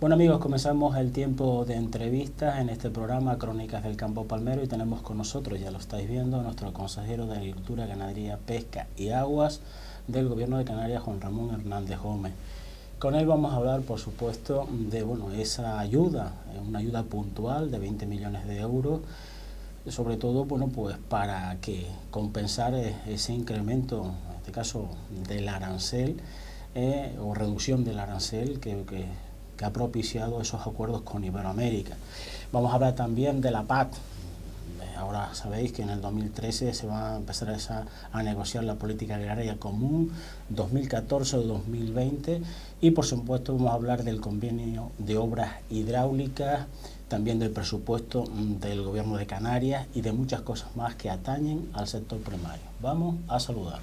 Bueno amigos, comenzamos el tiempo de entrevistas en este programa Crónicas del Campo Palmero y tenemos con nosotros, ya lo estáis viendo, nuestro consejero de Agricultura, Ganadería, Pesca y Aguas del Gobierno de Canarias, Juan Ramón Hernández Gómez. Con él vamos a hablar, por supuesto, de esa ayuda, una ayuda puntual de 20 millones de euros, sobre todo pues para que compensar ese incremento, en este caso del arancel, o reducción del arancel que ha propiciado esos acuerdos con Iberoamérica. Vamos a hablar también de la PAC. Ahora sabéis que en el 2013 se va a empezar a negociar la política agraria común 2014-2020 y por supuesto vamos a hablar del convenio de obras hidráulicas, también del presupuesto del Gobierno de Canarias y de muchas cosas más que atañen al sector primario. Vamos a saludar.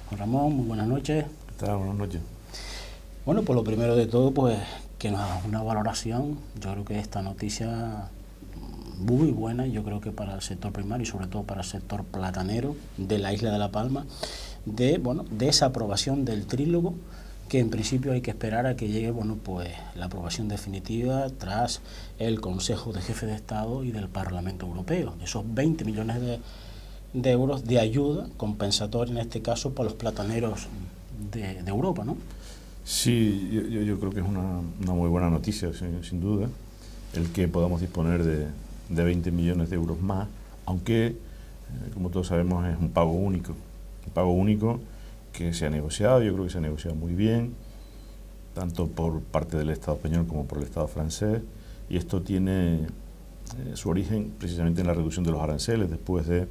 Juan Ramón, muy buenas noches. ¿Qué tal? Buenas noches. Bueno, pues lo primero de todo, pues que nos haga una valoración. Yo creo que esta noticia muy buena, yo creo que para el sector primario y sobre todo para el sector platanero de la isla de La Palma, de esa aprobación del trílogo, que en principio hay que esperar a que llegue pues la aprobación definitiva tras el Consejo de Jefes de Estado y del Parlamento Europeo, de esos 20 millones de euros de ayuda compensatoria, en este caso, para los plataneros de Europa, ¿no? Sí, yo creo que es una muy buena noticia, sin duda, el que podamos disponer de 20 millones de euros más, aunque, como todos sabemos, es un pago único que se ha negociado. Yo creo que se ha negociado muy bien, tanto por parte del Estado español como por el Estado francés, y esto tiene su origen precisamente en la reducción de los aranceles después de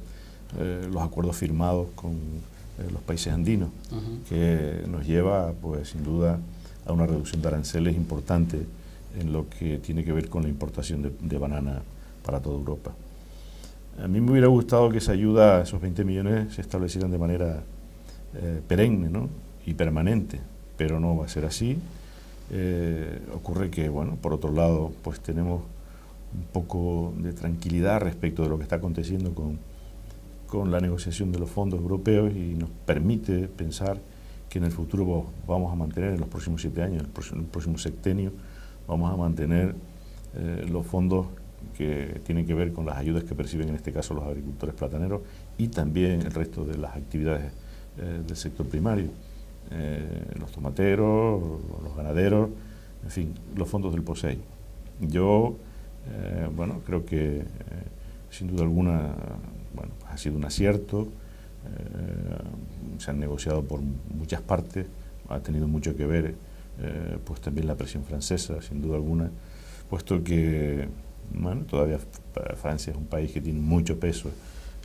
los acuerdos firmados con los países andinos, que nos lleva, pues sin duda, a una reducción de aranceles importante en lo que tiene que ver con la importación de banana para toda Europa. A mí me hubiera gustado que esa ayuda, esos 20 millones, se establecieran de manera perenne, ¿no?, y permanente, pero no va a ser así. Ocurre que, bueno, por otro lado, pues tenemos un poco de tranquilidad respecto de lo que está aconteciendo con la negociación de los fondos europeos y nos permite pensar que en el futuro vamos a mantener, en los próximos 7 años, el próximo sexenio, vamos a mantener los fondos que tienen que ver con las ayudas que perciben en este caso los agricultores plataneros y también el resto de las actividades del sector primario, los tomateros, los ganaderos, en fin, los fondos del POSEI. Yo, creo que sin duda alguna, ha sido un acierto, se han negociado por muchas partes, ha tenido mucho que ver pues también la presión francesa, sin duda alguna, puesto que todavía Francia es un país que tiene mucho peso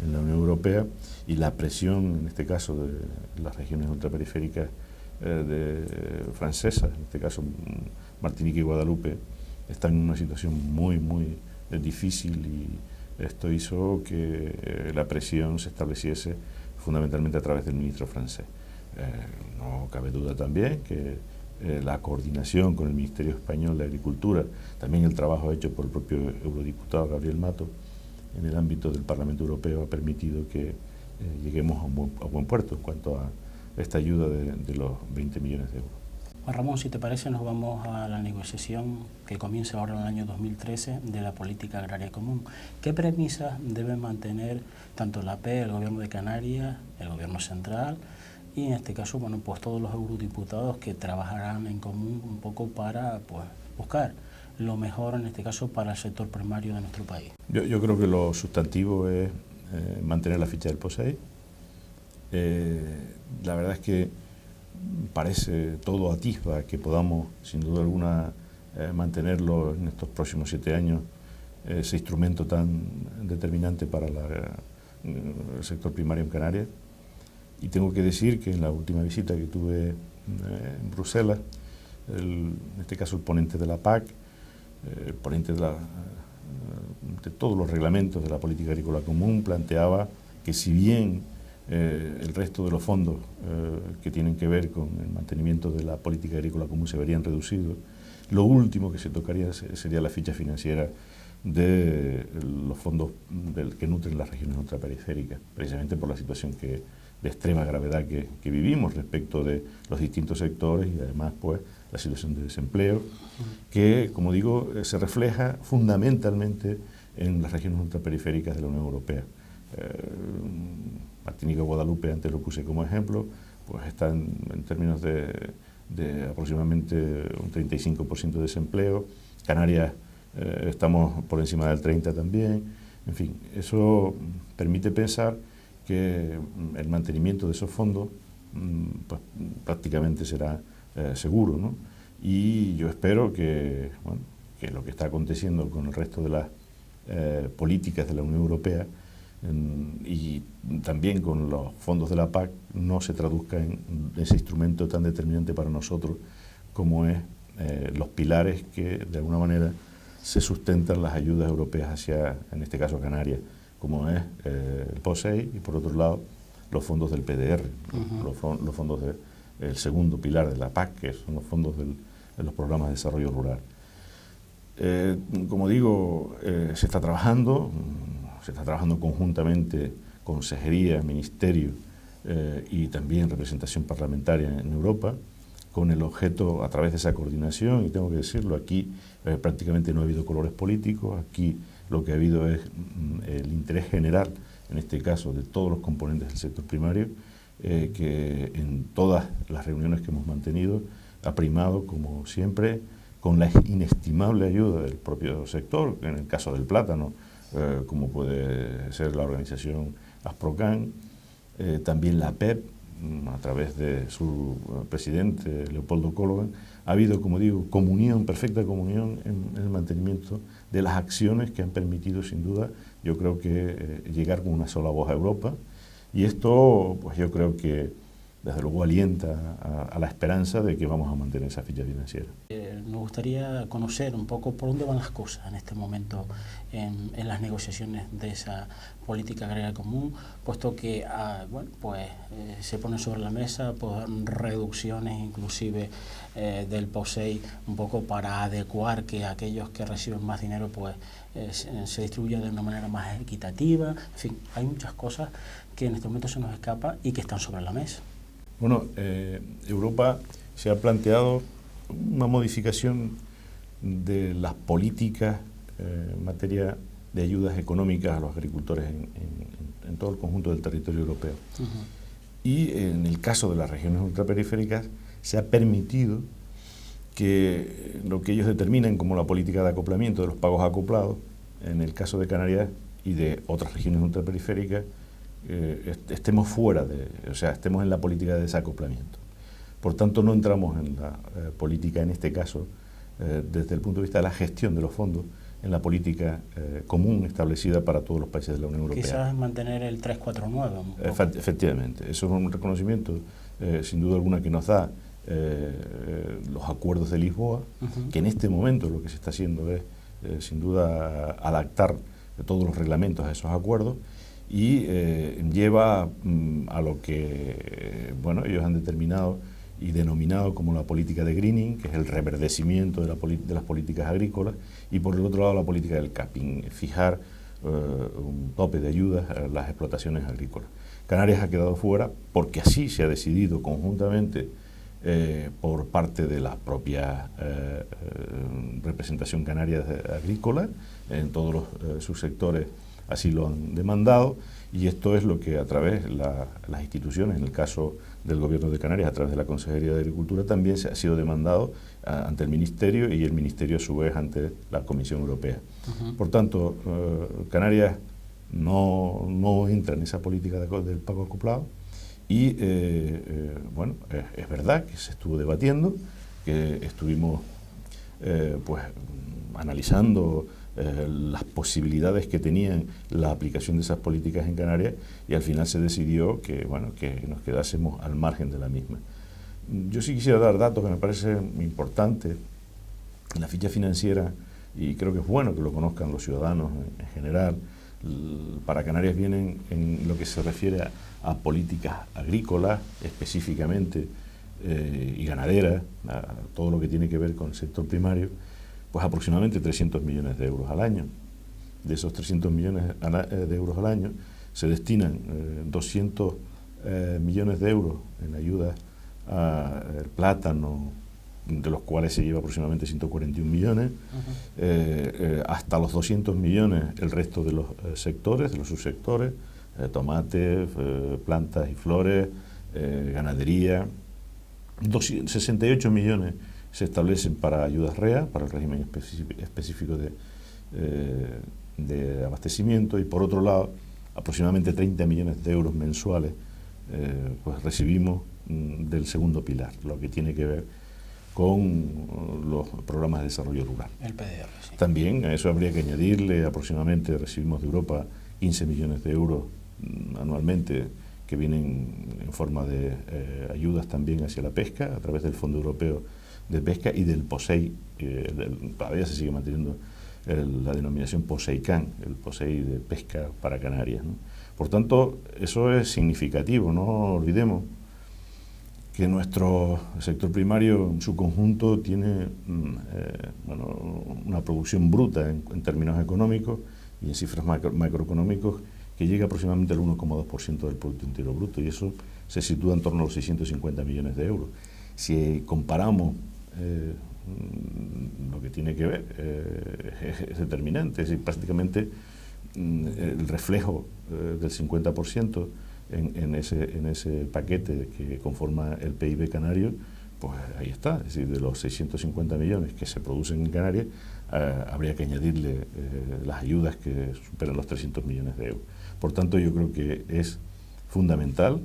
en la Unión Europea y la presión, en este caso, de las regiones ultraperiféricas francesas, en este caso Martinica y Guadalupe, están en una situación muy, muy difícil y esto hizo que la presión se estableciese fundamentalmente a través del ministro francés. No cabe duda también que la coordinación con el Ministerio Español de Agricultura, también el trabajo hecho por el propio eurodiputado Gabriel Mato en el ámbito del Parlamento Europeo ha permitido que lleguemos a buen puerto en cuanto a esta ayuda de los 20 millones de euros. Juan Ramón, si te parece, nos vamos a la negociación que comienza ahora en el año 2013 de la política agraria común. ¿Qué premisas deben mantener tanto la AP, el Gobierno de Canarias, el Gobierno central y en este caso, pues todos los eurodiputados que trabajarán en común un poco para buscar lo mejor, en este caso, para el sector primario de nuestro país? Yo creo que lo sustantivo es mantener la ficha del POSEI. La verdad es que parece, todo atisba que podamos, sin duda alguna, mantenerlo en estos próximos 7 años, ese instrumento tan determinante para el sector primario en Canarias. Y tengo que decir que en la última visita que tuve en Bruselas, en este caso el ponente de la PAC, el ponente de todos los reglamentos de la política agrícola común, planteaba que si bien el resto de los fondos que tienen que ver con el mantenimiento de la política agrícola común se verían reducidos, lo último que se tocaría sería la ficha financiera de los fondos que nutren las regiones ultraperiféricas, precisamente por la situación de extrema gravedad que vivimos respecto de los distintos sectores y además pues la situación de desempleo, que, como digo, se refleja fundamentalmente en las regiones ultraperiféricas de la Unión Europea. Martinica y Guadalupe, antes lo puse como ejemplo, pues están en términos de aproximadamente un 35% de desempleo. Canarias estamos por encima del 30% también. En fin, eso permite pensar que el mantenimiento de esos fondos pues, prácticamente será seguro, ¿no? Y yo espero que, bueno, que lo que está aconteciendo con el resto de las políticas de la Unión Europea y también con los fondos de la PAC no se traduzca en ese instrumento tan determinante para nosotros como es los pilares que de alguna manera se sustentan las ayudas europeas hacia, en este caso, Canarias, como es el POSEI y por otro lado los fondos del PDR, los fondos del segundo pilar de la PAC, que son los fondos de los programas de desarrollo rural. Como digo, se está trabajando conjuntamente consejería, ministerio y también representación parlamentaria en Europa, con el objeto, a través de esa coordinación, y tengo que decirlo, aquí prácticamente no ha habido colores políticos, aquí lo que ha habido es el interés general, en este caso, de todos los componentes del sector primario, que en todas las reuniones que hemos mantenido ha primado, como siempre, con la inestimable ayuda del propio sector, en el caso del plátano, como puede ser la organización Asprocan, también la PEP, a través de su presidente, Leopoldo Cologan, ha habido, como digo, perfecta comunión en el mantenimiento de las acciones que han permitido, sin duda, yo creo que llegar con una sola voz a Europa. Y esto, pues yo creo que, desde luego, alienta a la esperanza de que vamos a mantener esa ficha financiera. Nos gustaría conocer un poco por dónde van las cosas en este momento en las negociaciones de esa política agraria común, puesto que bueno, pues, se ponen sobre la mesa pues, reducciones inclusive del POSEI, un poco para adecuar que aquellos que reciben más dinero pues, se distribuya de una manera más equitativa. En fin, hay muchas cosas que en este momento se nos escapan y que están sobre la mesa. Bueno, Europa se ha planteado una modificación de las políticas en materia de ayudas económicas a los agricultores en todo el conjunto del territorio europeo. Y en el caso de las regiones ultraperiféricas se ha permitido que lo que ellos determinan como la política de acoplamiento de los pagos acoplados, en el caso de Canarias y de otras regiones ultraperiféricas, estemos estemos en la política de desacoplamiento. Por tanto, no entramos en la política, en este caso, desde el punto de vista de la gestión de los fondos, en la política común establecida para todos los países de la Unión Europea. Quizás mantener el 349. Efectivamente, eso es un reconocimiento, sin duda alguna, que nos da los acuerdos de Lisboa, que en este momento lo que se está haciendo es, sin duda, adaptar todos los reglamentos a esos acuerdos, y lleva a lo que ellos han determinado y denominado como la política de greening, que es el reverdecimiento de las políticas agrícolas, y por el otro lado la política del capping, fijar un tope de ayudas a las explotaciones agrícolas. Canarias ha quedado fuera porque así se ha decidido conjuntamente por parte de la propia representación canaria agrícola, en todos los subsectores así lo han demandado, y esto es lo que a través de las instituciones, en el caso del Gobierno de Canarias, a través de la Consejería de Agricultura, también se ha sido demandado ante el Ministerio, y el Ministerio a su vez ante la Comisión Europea. Por tanto, Canarias no entra en esa política del pago acoplado, y es verdad que se estuvo debatiendo, que estuvimos analizando las posibilidades que tenían la aplicación de esas políticas en Canarias, y al final se decidió que nos quedásemos al margen de la misma. Yo sí quisiera dar datos que me parecen importantes en la ficha financiera, y creo que es bueno que lo conozcan los ciudadanos en general. Para Canarias vienen, en lo que se refiere a políticas agrícolas específicamente y ganaderas, a todo lo que tiene que ver con el sector primario, pues aproximadamente 300 millones de euros al año. de esos 300 millones de euros al año, se destinan 200 millones de euros en ayudas al plátano, de los cuales se lleva aproximadamente 141 millones, hasta los 200 millones el resto de los sectores, de los subsectores, tomates, plantas y flores, ganadería. 68 millones se establecen para ayudas REA, para el régimen específico de abastecimiento, y por otro lado, aproximadamente 30 millones de euros mensuales pues recibimos del segundo pilar, lo que tiene que ver con los programas de desarrollo rural. El PDR, sí. También a eso habría que añadirle, aproximadamente recibimos de Europa 15 millones de euros anualmente, que vienen en forma de ayudas también hacia la pesca, a través del Fondo Europeo de Pesca y del POSEI. Todavía se sigue manteniendo la denominación POSEICAN, el POSEI de pesca para Canarias, ¿no? Por tanto, eso es significativo. No olvidemos que nuestro sector primario en su conjunto tiene una producción bruta en términos económicos y en cifras macroeconómicos que llega aproximadamente al 1,2% del Producto Interior Bruto, y eso se sitúa en torno a los 650 millones de euros. Si comparamos lo que tiene que ver, es determinante, es decir, prácticamente el reflejo del 50% en ese paquete que conforma el PIB canario, pues ahí está. Es decir, de los 650 millones que se producen en Canarias, habría que añadirle las ayudas que superan los 300 millones de euros. Por tanto, yo creo que es fundamental,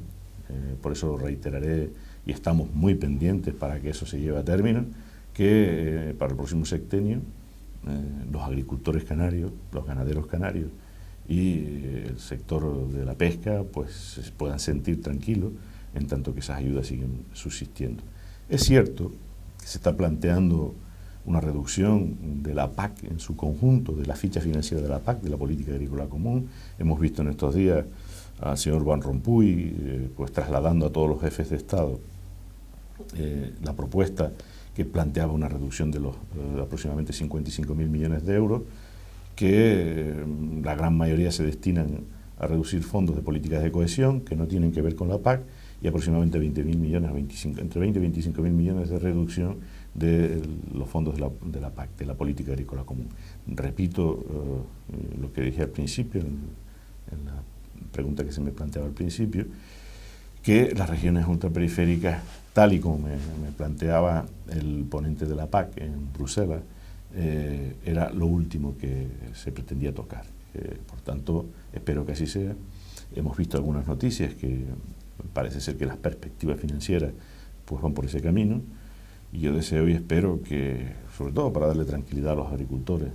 por eso lo reiteraré, y estamos muy pendientes para que eso se lleve a término, que para el próximo sexenio los agricultores canarios, los ganaderos canarios y el sector de la pesca pues se puedan sentir tranquilos en tanto que esas ayudas siguen subsistiendo. Es cierto que se está planteando una reducción de la PAC en su conjunto, de la ficha financiera de la PAC, de la Política Agrícola Común. Hemos visto en estos días al señor Van Rompuy pues trasladando a todos los jefes de Estado la propuesta que planteaba una reducción de los aproximadamente 55.000 millones de euros, que la gran mayoría se destinan a reducir fondos de políticas de cohesión que no tienen que ver con la PAC, y aproximadamente 20.000 millones, entre 20 y 25.000 millones de reducción de los fondos de la PAC, de la Política Agrícola Común. Repito lo que dije al principio, en la pregunta que se me planteaba al principio, que las regiones ultraperiféricas, tal y como me planteaba el ponente de la PAC en Bruselas, era lo último que se pretendía tocar. Por tanto, espero que así sea. Hemos visto algunas noticias que parece ser que las perspectivas financieras pues van por ese camino, y yo deseo y espero que, sobre todo para darle tranquilidad a los agricultores,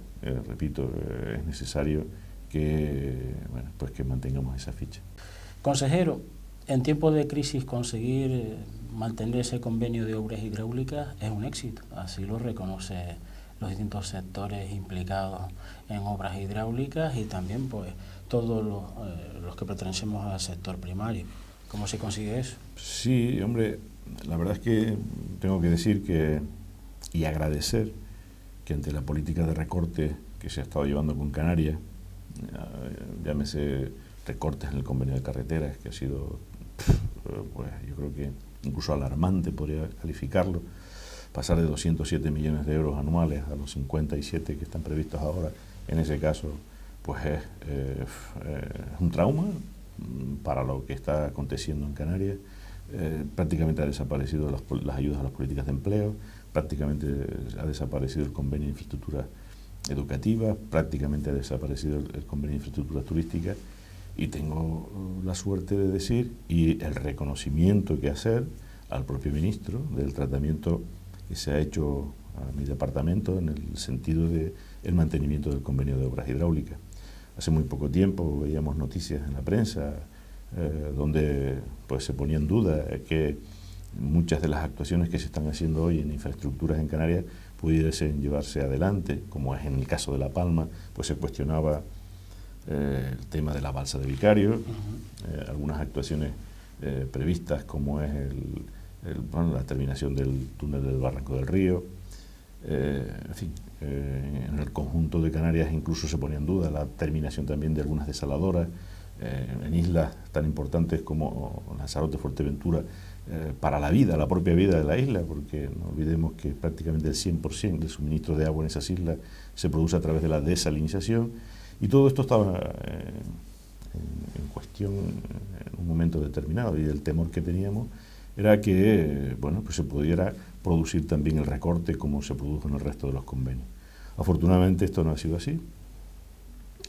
repito, es necesario que, pues que mantengamos esa ficha. Consejero, en tiempos de crisis conseguir mantener ese convenio de obras hidráulicas es un éxito, así lo reconoce los distintos sectores implicados en obras hidráulicas y también pues todos los que pertenecemos al sector primario. ¿Cómo se consigue eso? Sí, hombre, la verdad es que tengo que decir y agradecer que ante la política de recorte que se ha estado llevando con Canarias, llámese recortes en el convenio de carreteras, que ha sido, pues yo creo que incluso alarmante podría calificarlo, pasar de 207 millones de euros anuales a los 57 que están previstos ahora, en ese caso, pues es un trauma para lo que está aconteciendo en Canarias. Prácticamente ha desaparecido las ayudas a las políticas de empleo, prácticamente ha desaparecido el convenio de infraestructura educativa, prácticamente ha desaparecido el convenio de infraestructura turística, y tengo la suerte de decir, y el reconocimiento que hacer al propio ministro del tratamiento que se ha hecho a mi departamento en el sentido de el mantenimiento del convenio de obras hidráulicas. Hace muy poco tiempo veíamos noticias en la prensa donde pues se ponía en duda que muchas de las actuaciones que se están haciendo hoy en infraestructuras en Canarias pudiesen llevarse adelante, como es en el caso de La Palma, pues se cuestionaba el tema de la balsa de Vicario, algunas actuaciones previstas como es la terminación del túnel del Barranco del Río, En fin, en el conjunto de Canarias incluso se pone en duda la terminación también de algunas desaladoras en islas tan importantes como Lanzarote, Fuerteventura, para la vida, la propia vida de la isla, porque no olvidemos que prácticamente el 100% del suministro de agua en esas islas se produce a través de la desalinización, y todo esto estaba en cuestión en un momento determinado, y el temor que teníamos era que pues se pudiera producir también el recorte como se produjo en el resto de los convenios. Afortunadamente esto no ha sido así,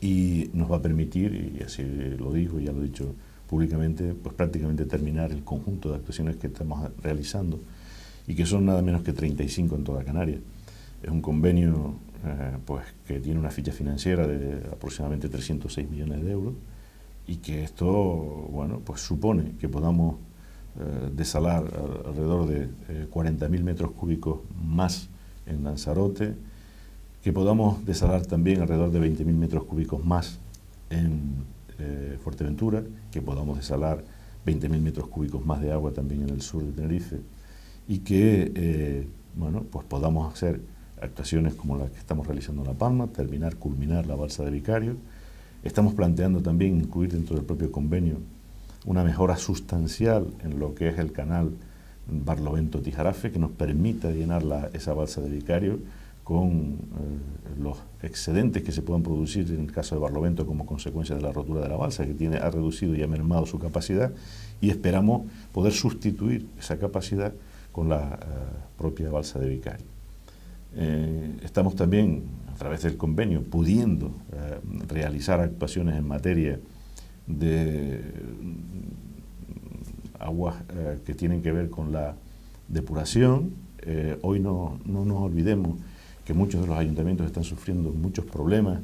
y nos va a permitir, y así lo digo, ya lo he dicho públicamente, pues prácticamente terminar el conjunto de actuaciones que estamos realizando, y que son nada menos que 35 en toda Canarias. Es un convenio pues que tiene una ficha financiera de aproximadamente 306 millones de euros, y que esto pues supone que podamos desalar alrededor de 40.000 metros cúbicos más en Lanzarote, que podamos desalar también alrededor de 20.000 metros cúbicos más en Fuerteventura, que podamos desalar 20.000 metros cúbicos más de agua también en el sur de Tenerife, y que pues podamos hacer actuaciones como las que estamos realizando en La Palma, culminar la balsa de Vicario. Estamos planteando también incluir dentro del propio convenio una mejora sustancial en lo que es el canal Barlovento-Tijarafe, que nos permita llenar esa balsa de Vicario con los excedentes que se puedan producir en el caso de Barlovento como consecuencia de la rotura de la balsa, que ha reducido y ha mermado su capacidad, y esperamos poder sustituir esa capacidad con la propia balsa de Vicario. Estamos también, a través del convenio, pudiendo realizar actuaciones en materia de aguas que tienen que ver con la depuración. Hoy no nos olvidemos que muchos de los ayuntamientos están sufriendo muchos problemas,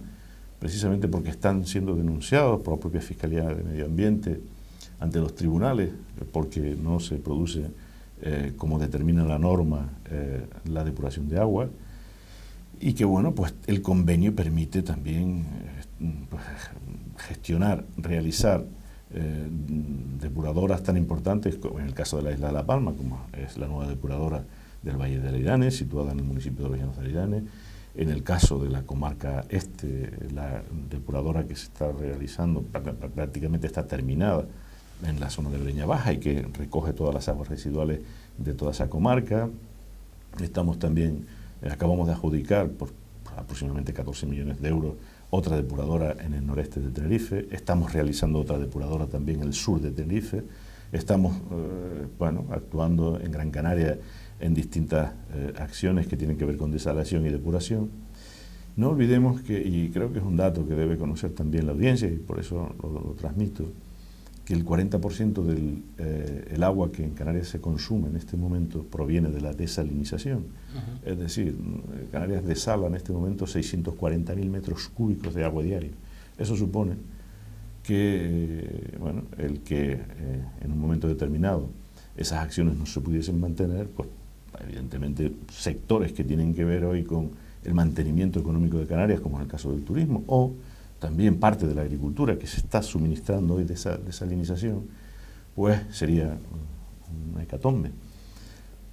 precisamente porque están siendo denunciados por la propia Fiscalía de Medio Ambiente ante los tribunales, porque no se produce, como determina la norma, la depuración de agua, y que pues el convenio permite también gestionar, realizar depuradoras tan importantes como en el caso de la isla de La Palma, como es la nueva depuradora del Valle de Leidanes, situada en el municipio de Los Llanos de Leidanes. En el caso de la comarca este, la depuradora que se está realizando prácticamente está terminada en la zona de Breña Baja, y que recoge todas las aguas residuales de toda esa comarca. Estamos también, acabamos de adjudicar por aproximadamente 14 millones de euros otra depuradora en el noreste de Tenerife. Estamos realizando otra depuradora también en el sur de Tenerife. Estamos actuando en Gran Canaria en distintas acciones que tienen que ver con desalación y depuración. No olvidemos que, y creo que es un dato que debe conocer también la audiencia, y por eso lo transmito, que el 40% del agua que en Canarias se consume en este momento proviene de la desalinización. Es decir, Canarias desala en este momento 640.000 metros cúbicos de agua diaria. Eso supone que, el que en un momento determinado esas acciones no se pudiesen mantener, pues evidentemente sectores que tienen que ver hoy con el mantenimiento económico de Canarias, como en el caso del turismo, o también parte de la agricultura que se está suministrando hoy de esa desalinización, pues sería una hecatombe.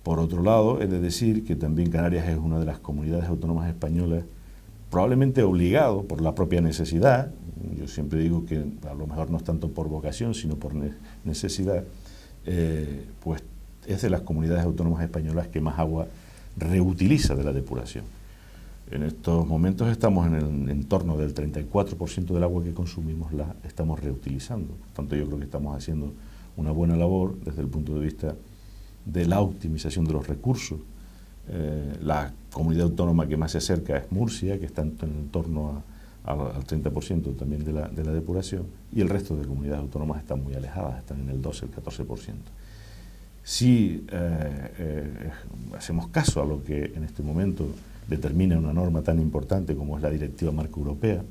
Por otro lado, he de decir que también Canarias es una de las comunidades autónomas españolas, probablemente obligado por la propia necesidad. Yo siempre digo que a lo mejor no es tanto por vocación, sino por necesidad, pues es de las comunidades autónomas españolas que más agua reutiliza de la depuración. En estos momentos estamos en el entorno del 34% del agua que consumimos la estamos reutilizando. Por tanto, yo creo que estamos haciendo una buena labor desde el punto de vista de la optimización de los recursos. La comunidad autónoma que más se acerca es Murcia, que está en torno al 30% también de la depuración, y el resto de comunidades autónomas están muy alejadas, están en el 12, el 14%. Si hacemos caso a lo que en este momento determina una norma tan importante como es la Directiva Marco Europea,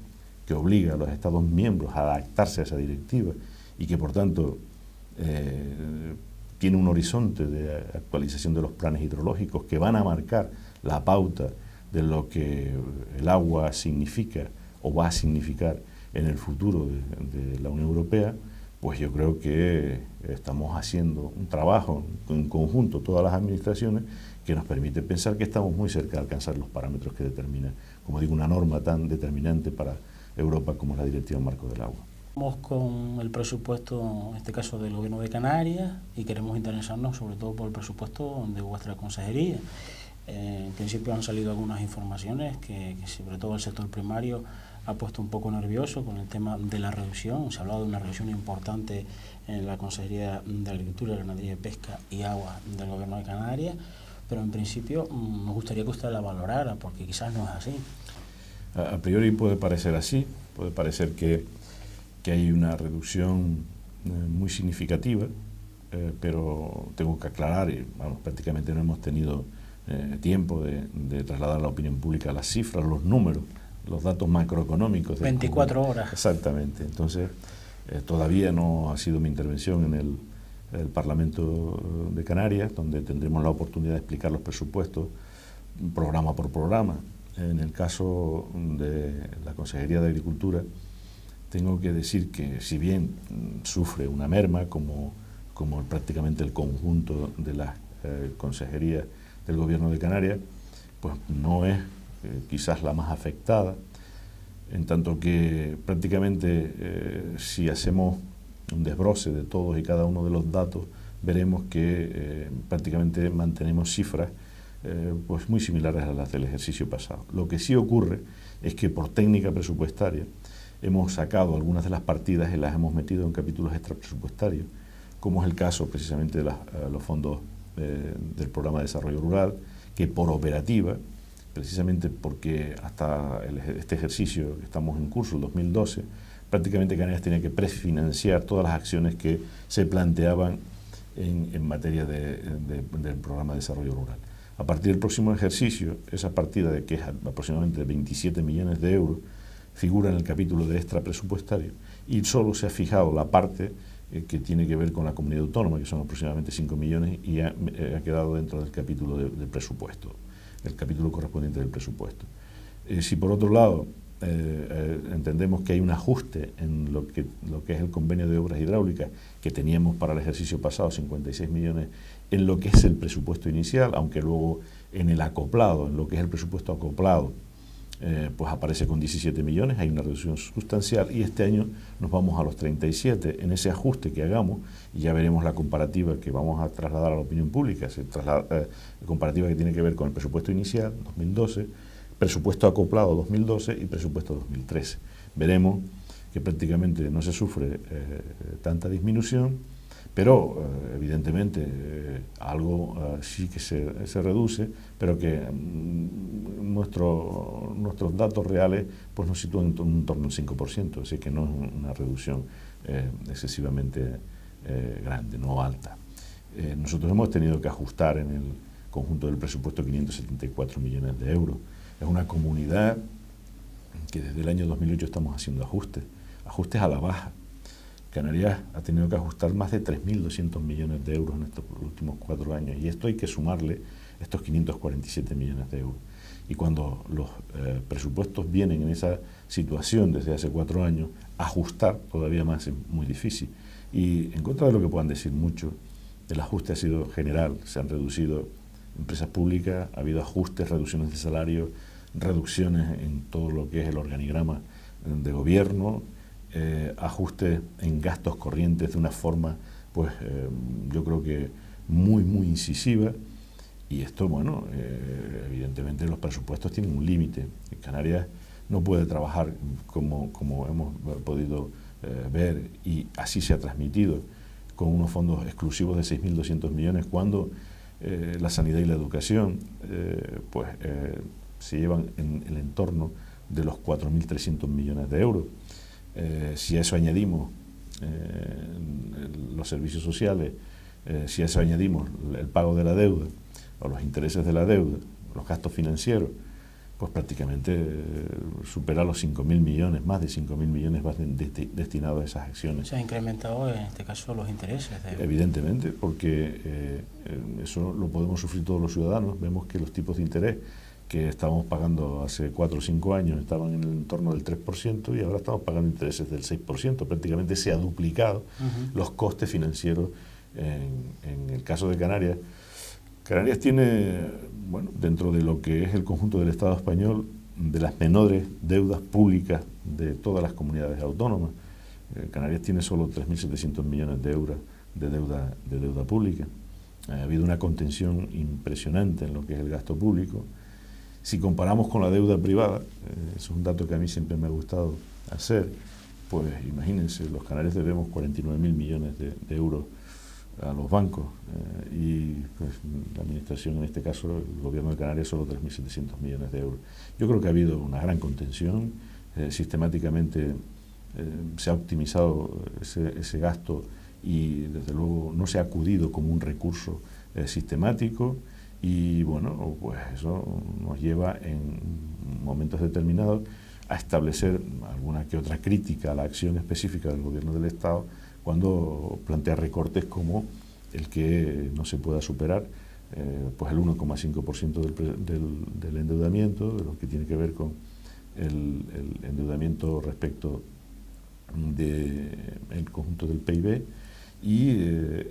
que obliga a los Estados miembros a adaptarse a esa directiva, y que por tanto tiene un horizonte de actualización de los planes hidrológicos que van a marcar la pauta de lo que el agua significa o va a significar en el futuro de la Unión Europea, pues yo creo que estamos haciendo un trabajo en conjunto, todas las administraciones, que nos permite pensar que estamos muy cerca de alcanzar los parámetros que determinan, como digo, una norma tan determinante para Europa como es la Directiva Marco del Agua. Vamos con el presupuesto, en este caso del Gobierno de Canarias, y queremos interesarnos sobre todo por el presupuesto de vuestra consejería. En principio han salido algunas informaciones que sobre todo el sector primario ha puesto un poco nervioso con el tema de la reducción. Se ha hablado de una reducción importante en la Consejería de Agricultura, Ganadería, Pesca y Agua del Gobierno de Canarias, pero en principio nos gustaría que usted la valorara, porque quizás no es así. A priori puede parecer así, puede parecer que hay una reducción muy significativa, pero tengo que aclarar, y prácticamente no hemos tenido tiempo de trasladar a la opinión pública las cifras, los números, los datos macroeconómicos. 24 horas. Exactamente. Entonces, todavía no ha sido mi intervención en el Parlamento de Canarias, donde tendremos la oportunidad de explicar los presupuestos programa por programa. En el caso de la Consejería de Agricultura, tengo que decir que si bien sufre una merma, como prácticamente el conjunto de las consejerías del Gobierno de Canarias, pues no es quizás la más afectada, en tanto que prácticamente si hacemos un desbroce de todos y cada uno de los datos, veremos que prácticamente mantenemos cifras pues muy similares a las del ejercicio pasado. Lo que sí ocurre es que por técnica presupuestaria hemos sacado algunas de las partidas y las hemos metido en capítulos extrapresupuestarios, como es el caso precisamente de los fondos del Programa de Desarrollo Rural, que por operativa, precisamente porque hasta este ejercicio que estamos en curso, el 2012, prácticamente Canarias tenía que prefinanciar todas las acciones que se planteaban en materia del Programa de Desarrollo Rural. A partir del próximo ejercicio, esa partida, que es aproximadamente 27 millones de euros, figura en el capítulo de extra presupuestario y solo se ha fijado la parte que tiene que ver con la comunidad autónoma, que son aproximadamente 5 millones, y ha quedado dentro del capítulo del presupuesto, el capítulo correspondiente del presupuesto. Si por otro lado entendemos que hay un ajuste en lo que es el convenio de obras hidráulicas que teníamos para el ejercicio pasado, 56 millones, en lo que es el presupuesto inicial, aunque luego en el acoplado, en lo que es el presupuesto acoplado, pues aparece con 17 millones, hay una reducción sustancial, y este año nos vamos a los 37. En ese ajuste que hagamos, y ya veremos la comparativa que vamos a trasladar a la opinión pública, comparativa que tiene que ver con el presupuesto inicial, 2012, presupuesto acoplado 2012 y presupuesto 2013. Veremos que prácticamente no se sufre tanta disminución, pero evidentemente algo sí que se reduce, pero que nuestros datos reales pues nos sitúan en torno al 5%, así que no es una reducción excesivamente grande, no alta. Nosotros hemos tenido que ajustar en el conjunto del presupuesto 574 millones de euros. Es una comunidad que desde el año 2008 estamos haciendo ajustes a la baja. Canarias ha tenido que ajustar más de 3.200 millones de euros en estos últimos 4 años, y esto hay que sumarle estos 547 millones de euros. Y cuando los presupuestos vienen en esa situación desde hace 4 años, ajustar todavía más es muy difícil. Y en contra de lo que puedan decir muchos, el ajuste ha sido general, se han reducido empresas públicas, ha habido ajustes, reducciones de salarios, reducciones en todo lo que es el organigrama de gobierno, ajustes en gastos corrientes de una forma, pues yo creo que muy incisiva, y esto, bueno, evidentemente los presupuestos tienen un límite. Canarias no puede trabajar como hemos podido ver, y así se ha transmitido, con unos fondos exclusivos de 6.200 millones, cuando la sanidad y la educación se llevan en el entorno de los 4.300 millones de euros. Si a eso añadimos los servicios sociales, si a eso añadimos el pago de la deuda, o los intereses de la deuda, los gastos financieros, pues prácticamente supera los 5.000 millones, más de 5.000 millones destinados a esas acciones. Se ha incrementado en este caso los intereses. Evidentemente, porque eso lo podemos sufrir todos los ciudadanos. Vemos que los tipos de interés que estábamos pagando hace 4 o 5 años, estaban en el entorno del 3% y ahora estamos pagando intereses del 6%. Prácticamente se ha duplicado los costes financieros en el caso de Canarias. Canarias tiene, bueno, dentro de lo que es el conjunto del Estado español, de las menores deudas públicas de todas las comunidades autónomas. Canarias tiene solo 3.700 millones de euros de deuda pública. Ha habido una contención impresionante en lo que es el gasto público. Si comparamos con la deuda privada, es un dato que a mí siempre me ha gustado hacer, pues imagínense, los canarios debemos 49.000 millones de euros a los bancos y pues, la administración, en este caso el gobierno de Canarias, solo 3.700 millones de euros. Yo creo que ha habido una gran contención, sistemáticamente se ha optimizado ese gasto y desde luego no se ha acudido como un recurso sistemático y bueno, pues eso nos lleva en momentos determinados a establecer alguna que otra crítica a la acción específica del gobierno del Estado cuando plantea recortes como el que no se pueda superar pues el 1,5% del endeudamiento, de lo que tiene que ver con el endeudamiento respecto del conjunto del PIB y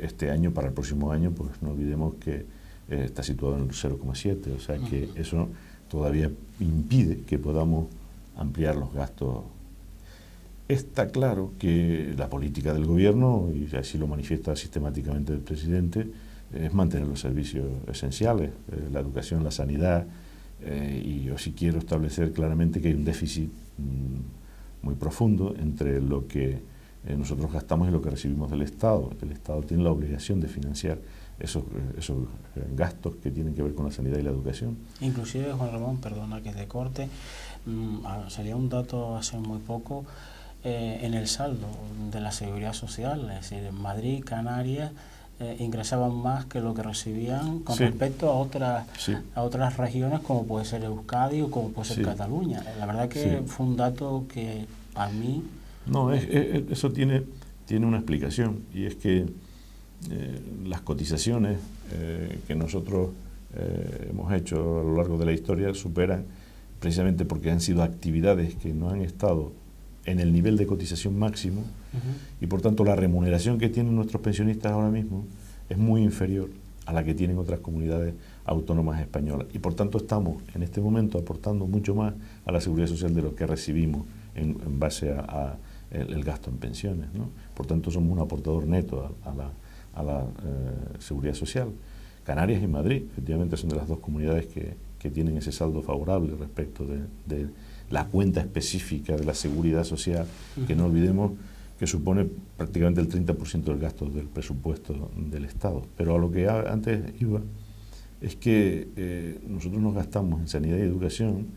este año, para el próximo año, pues no olvidemos que está situado en el 0,7, o sea que eso todavía impide que podamos ampliar los gastos. Está claro que la política del gobierno, y así lo manifiesta sistemáticamente el presidente, es mantener los servicios esenciales, la educación, la sanidad, y yo sí quiero establecer claramente que hay un déficit muy profundo entre lo que nosotros gastamos y lo que recibimos del Estado. El Estado tiene la obligación de financiar esos gastos que tienen que ver con la sanidad y la educación. Inclusive, Juan Ramón, perdona que te corte, salía un dato hace muy poco en el saldo de la seguridad social, es decir, en Madrid, Canarias, ingresaban más que lo que recibían con respecto a otras regiones como puede ser Euskadi o como puede ser Cataluña. La verdad que fue un dato que a mí... No, eso tiene una explicación y es que las cotizaciones que nosotros hemos hecho a lo largo de la historia superan precisamente porque han sido actividades que no han estado en el nivel de cotización máximo y por tanto la remuneración que tienen nuestros pensionistas ahora mismo es muy inferior a la que tienen otras comunidades autónomas españolas y por tanto estamos en este momento aportando mucho más a la seguridad social de lo que recibimos en base a el gasto en pensiones, ¿no? Por tanto somos un aportador neto a la seguridad social. Canarias y Madrid efectivamente son de las dos comunidades que tienen ese saldo favorable respecto de la cuenta específica de la seguridad social, que no olvidemos que supone prácticamente el 30% del gasto del presupuesto del Estado. Pero a lo que antes iba es que nosotros nos gastamos en sanidad y educación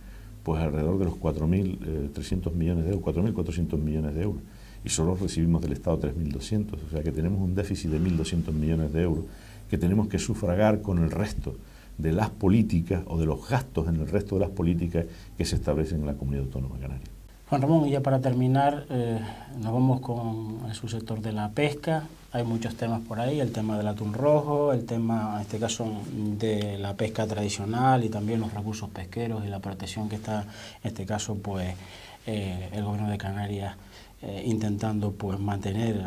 pues alrededor de los 4.300 millones de euros, 4.400 millones de euros, y solo recibimos del Estado 3.200, o sea que tenemos un déficit de 1.200 millones de euros que tenemos que sufragar con el resto de las políticas o de los gastos en el resto de las políticas que se establecen en la Comunidad Autónoma Canaria. Juan Ramón, y ya para terminar, nos vamos con el subsector de la pesca. Hay muchos temas por ahí, el tema del atún rojo, el tema, en este caso, de la pesca tradicional y también los recursos pesqueros y la protección que está, en este caso, pues el gobierno de Canarias intentando pues mantener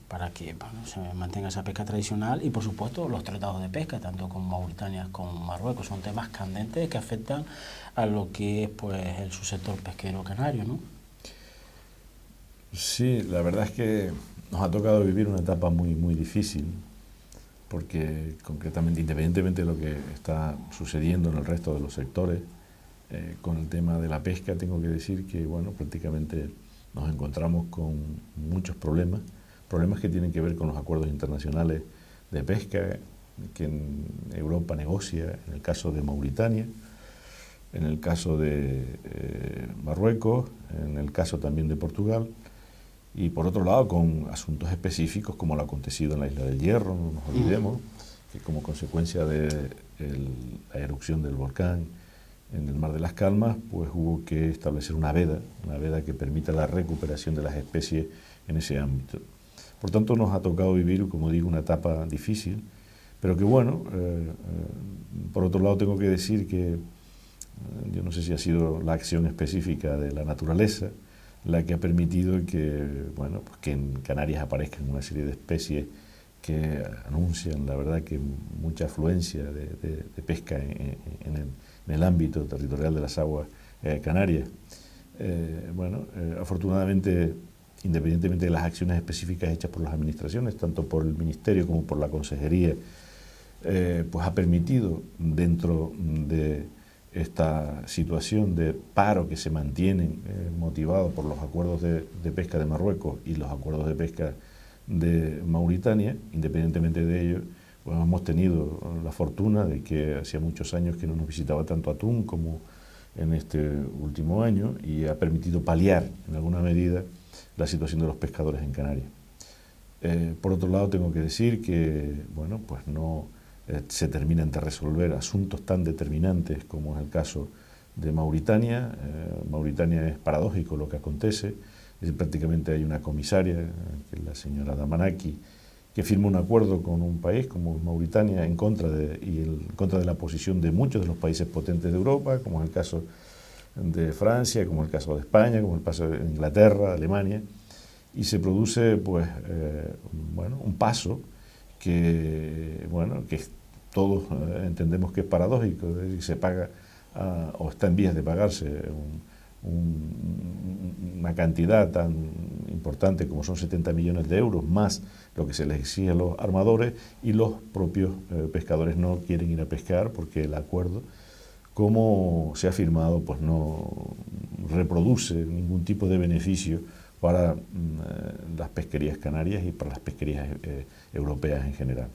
para que se mantenga esa pesca tradicional y por supuesto los tratados de pesca tanto con Mauritania como Marruecos son temas candentes que afectan a lo que es pues el subsector pesquero canario, ¿no? Sí, la verdad es que nos ha tocado vivir una etapa muy difícil porque concretamente, independientemente de lo que está sucediendo en el resto de los sectores, con el tema de la pesca tengo que decir que bueno, prácticamente nos encontramos con muchos problemas que tienen que ver con los acuerdos internacionales de pesca que en Europa negocia, en el caso de Mauritania, en el caso de Marruecos, en el caso también de Portugal, y por otro lado con asuntos específicos como lo acontecido en la Isla del Hierro, no nos olvidemos, que como consecuencia de la erupción del volcán en el Mar de las Calmas, pues hubo que establecer una veda que permita la recuperación de las especies en ese ámbito. Por tanto, nos ha tocado vivir, como digo, una etapa difícil, pero que bueno, por otro lado tengo que decir que yo no sé si ha sido la acción específica de la naturaleza la que ha permitido que, bueno, pues que en Canarias aparezcan una serie de especies que anuncian, la verdad, que mucha afluencia de pesca en el ámbito territorial de las aguas canarias. Afortunadamente, independientemente de las acciones específicas hechas por las administraciones, tanto por el Ministerio como por la Consejería, pues ha permitido, dentro de esta situación de paro que se mantiene motivado por los acuerdos de pesca de Marruecos y los acuerdos de pesca de Mauritania, independientemente de ello, pues hemos tenido la fortuna de que hacía muchos años que no nos visitaba tanto atún como en este último año, y ha permitido paliar en alguna medida la situación de los pescadores en Canarias. Por otro lado, tengo que decir que, bueno, pues no se terminan de resolver asuntos tan determinantes como es el caso de Mauritania. Mauritania, es paradójico lo que acontece. Prácticamente hay una comisaria, que es la señora Damanaki, que firma un acuerdo con un país como Mauritania en contra de la posición de muchos de los países potentes de Europa, como es el caso de Francia, como es el caso de España, como es el caso de Inglaterra, Alemania, y se produce pues un paso que todos entendemos que es paradójico, es decir, se paga o está en vías de pagarse una cantidad tan importante como son 70 millones de euros, más lo que se les exige a los armadores, y los propios pescadores no quieren ir a pescar porque el acuerdo, como se ha firmado, pues no reproduce ningún tipo de beneficio para las pesquerías canarias y para las pesquerías europeas en general.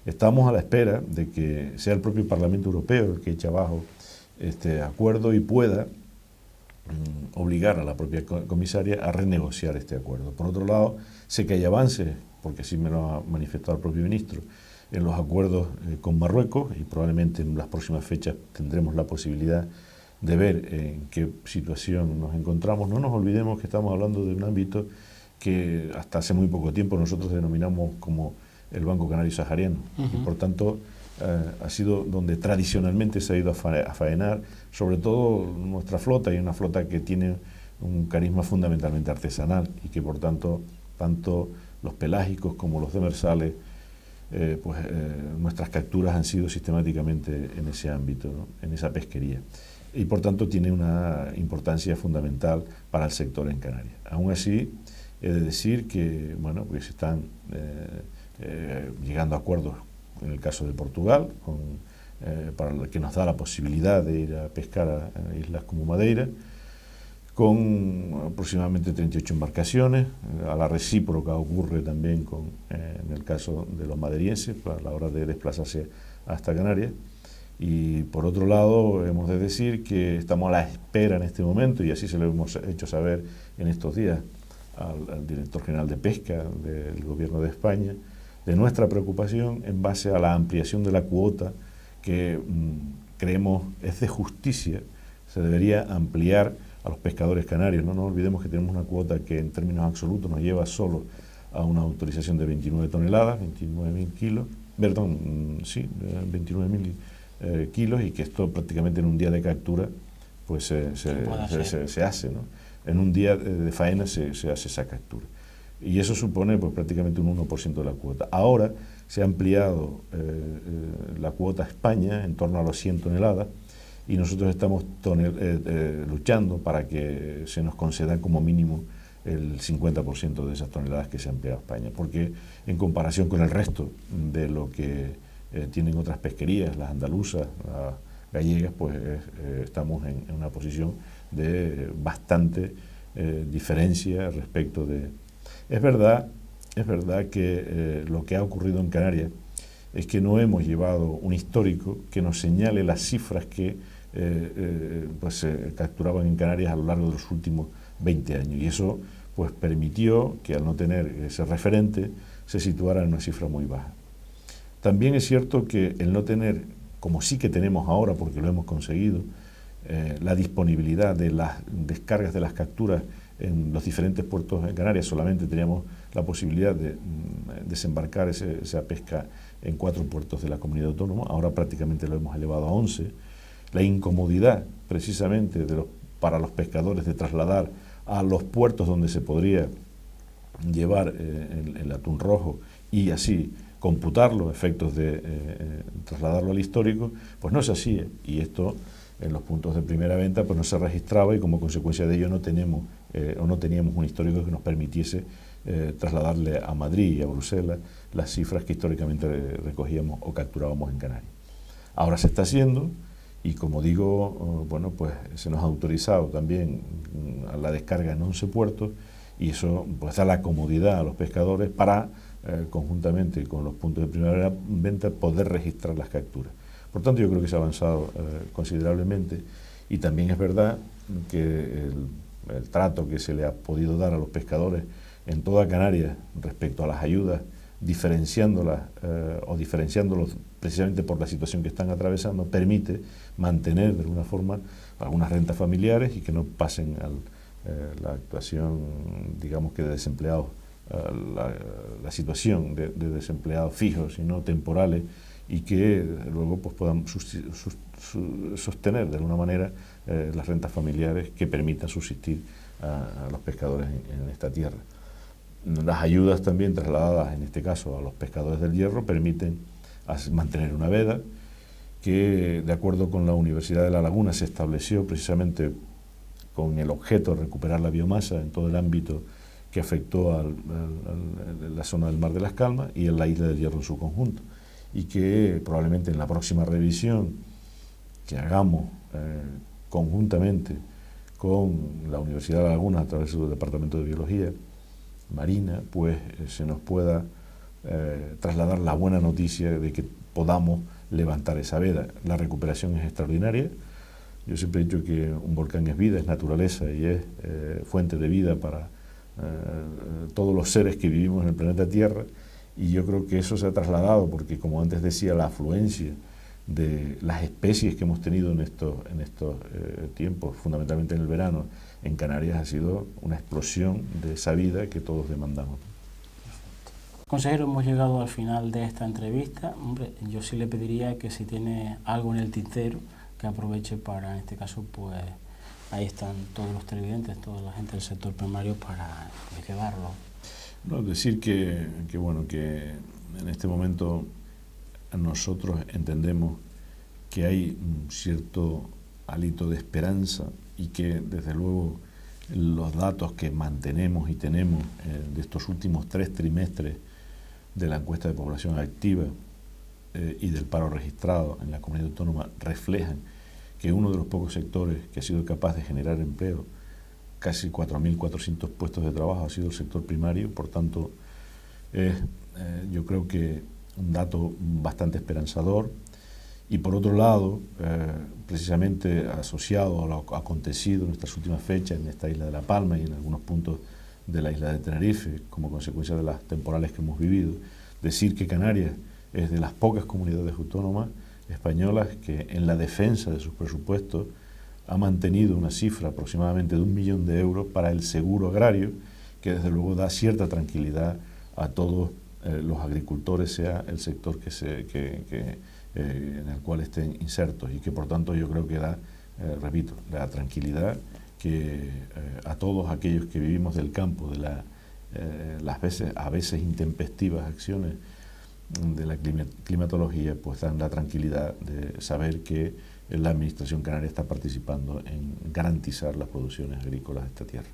Estamos a la espera de que sea el propio Parlamento Europeo el que eche abajo este acuerdo y pueda obligar a la propia comisaria a renegociar este acuerdo. Por otro lado, sé que hay avances, porque así me lo ha manifestado el propio ministro, en los acuerdos con Marruecos, y probablemente en las próximas fechas tendremos la posibilidad de ver en qué situación nos encontramos. No nos olvidemos que estamos hablando de un ámbito que hasta hace muy poco tiempo nosotros denominamos como el Banco Canario Sahariano, y por tanto ha sido donde tradicionalmente se ha ido a faenar, sobre todo nuestra flota, y una flota que tiene un carisma fundamentalmente artesanal, y que por tanto, tanto los pelágicos como los demersales, nuestras capturas han sido sistemáticamente en ese ámbito, ¿no?, en esa pesquería, y por tanto tiene una importancia fundamental para el sector en Canarias. Aún así, he de decir que pues están llegando a acuerdos en el caso de Portugal, para el que nos da la posibilidad de ir a pescar a islas como Madeira, con aproximadamente 38 embarcaciones. A la recíproca ocurre también en el caso de los maderienses, a la hora de desplazarse hasta Canarias. Y por otro lado, hemos de decir que estamos a la espera en este momento, y así se lo hemos hecho saber en estos días al director general de Pesca del Gobierno de España, de nuestra preocupación en base a la ampliación de la cuota que creemos es de justicia. Se debería ampliar a los pescadores canarios. No nos olvidemos que tenemos una cuota que en términos absolutos nos lleva solo a una autorización de 29 toneladas, 29.000 kilos, 29.000 kilos, y que esto prácticamente en un día de captura pues se hace, ¿no? En un día de faena se hace esa captura. Y eso supone pues prácticamente un 1% de la cuota. Ahora se ha ampliado la cuota a España en torno a los 100 toneladas, y nosotros estamos luchando para que se nos conceda como mínimo el 50% de esas toneladas que se ha ampliado a España, porque en comparación con el resto de lo que tienen otras pesquerías, las andaluzas, las gallegas, pues estamos en una posición de bastante diferencia respecto de... Es verdad que lo que ha ocurrido en Canarias es que no hemos llevado un histórico que nos señale las cifras que se capturaban en Canarias a lo largo de los últimos 20 años, y eso pues permitió que, al no tener ese referente, se situara en una cifra muy baja. También es cierto que el no tener, como sí que tenemos ahora porque lo hemos conseguido, la disponibilidad de las descargas de las capturas en los diferentes puertos en Canarias. Solamente teníamos la posibilidad de desembarcar esa pesca en 4 puertos de la comunidad autónoma. Ahora prácticamente lo hemos elevado a 11. la incomodidad precisamente para los pescadores de trasladar a los puertos donde se podría llevar el atún rojo y así computarlo, efectos de trasladarlo al histórico, pues no es así, y esto en los puntos de primera venta pues no se registraba, y como consecuencia de ello no teníamos un histórico que nos permitiese trasladarle a Madrid y a Bruselas las cifras que históricamente recogíamos o capturábamos en Canarias. Ahora se está haciendo, y como digo, bueno, pues se nos ha autorizado también a la descarga en 11 puertos, y eso pues da la comodidad a los pescadores para, conjuntamente con los puntos de primera venta, poder registrar las capturas. Por tanto, yo creo que se ha avanzado considerablemente, y también es verdad que el trato que se le ha podido dar a los pescadores en toda Canarias respecto a las ayudas, diferenciándolas o diferenciándolos precisamente por la situación que están atravesando, permite mantener de alguna forma algunas rentas familiares y que no pasen a la actuación, digamos que de desempleados, la situación de desempleados fijos y no temporales, y que luego pues puedan sostener de alguna manera las rentas familiares que permitan subsistir a los pescadores en esta tierra. Las ayudas también trasladadas, en este caso, a los pescadores del Hierro, permiten mantener una veda que, de acuerdo con la Universidad de La Laguna, se estableció precisamente con el objeto de recuperar la biomasa en todo el ámbito que afectó a la zona del Mar de las Calmas y en la isla del Hierro en su conjunto, y que probablemente en la próxima revisión que hagamos conjuntamente con la Universidad de La Laguna a través de su Departamento de Biología Marina, pues se nos pueda trasladar la buena noticia de que podamos levantar esa veda. La recuperación es extraordinaria. Yo siempre he dicho que un volcán es vida, es naturaleza y es fuente de vida para todos los seres que vivimos en el planeta Tierra, y yo creo que eso se ha trasladado porque, como antes decía, la afluencia de las especies que hemos tenido en estos tiempos, fundamentalmente en el verano, en Canarias ha sido una explosión de esa vida que todos demandamos. Consejero, hemos llegado al final de esta entrevista. Hombre, yo sí le pediría que si tiene algo en el tintero, que aproveche para, en este caso, pues ahí están todos los televidentes, toda la gente del sector primario para llevarlo. No, decir que bueno, que en este momento nosotros entendemos que hay un cierto hálito de esperanza, y que desde luego los datos que mantenemos y tenemos de estos últimos 3 trimestres de la encuesta de población activa y del paro registrado en la comunidad autónoma reflejan que uno de los pocos sectores que ha sido capaz de generar empleo, casi 4.400 puestos de trabajo, ha sido el sector primario. Por tanto, yo creo que un dato bastante esperanzador. Y por otro lado, precisamente asociado a lo acontecido en estas últimas fechas en esta isla de La Palma y en algunos puntos de la isla de Tenerife, como consecuencia de las temporales que hemos vivido, decir que Canarias es de las pocas comunidades autónomas españolas que en la defensa de sus presupuestos ha mantenido una cifra aproximadamente de 1 millón de euros para el seguro agrario, que desde luego da cierta tranquilidad a todos los agricultores, sea el sector en el cual estén insertos, y que por tanto yo creo que da, repito, la tranquilidad que a todos aquellos que vivimos del campo, de las a veces intempestivas acciones de la climatología, pues dan la tranquilidad de saber que la Administración Canaria está participando en garantizar las producciones agrícolas de esta tierra.